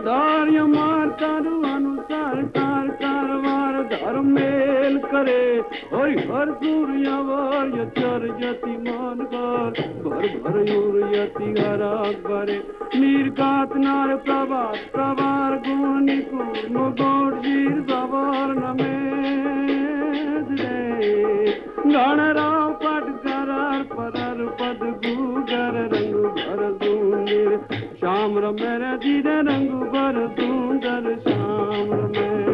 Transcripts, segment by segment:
धार मार तारू अनुसार कार कारवार धर्म मेल करे और हर सूर्य वार यचर यति मान कर भर भर यति हराक भरे निर्गात नार प्रभात प्रवार गुण निपुण मुगोट वीर सवार नमेद रे गणराव पट करार परर पद गुगर रंग भर दूंदर श्याम मेरे दीदे रंग भर दूंदर श्याम में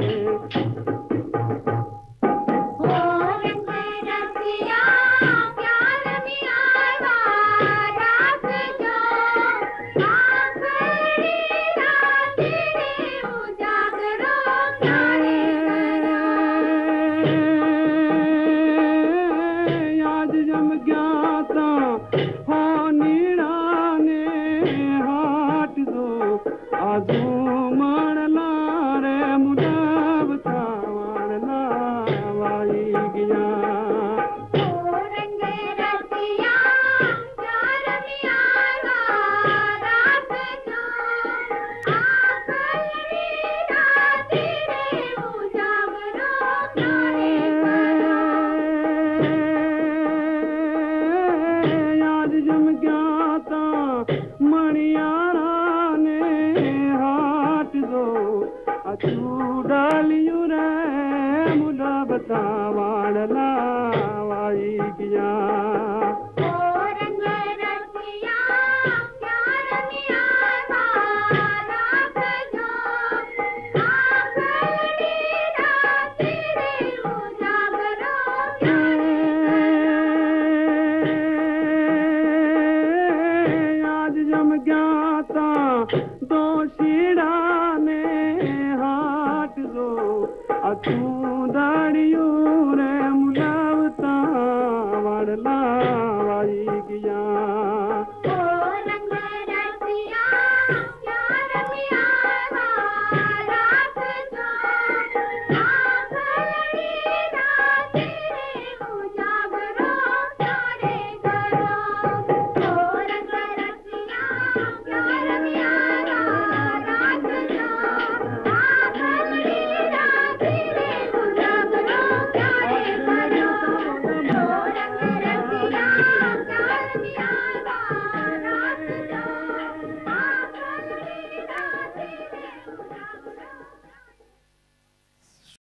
तू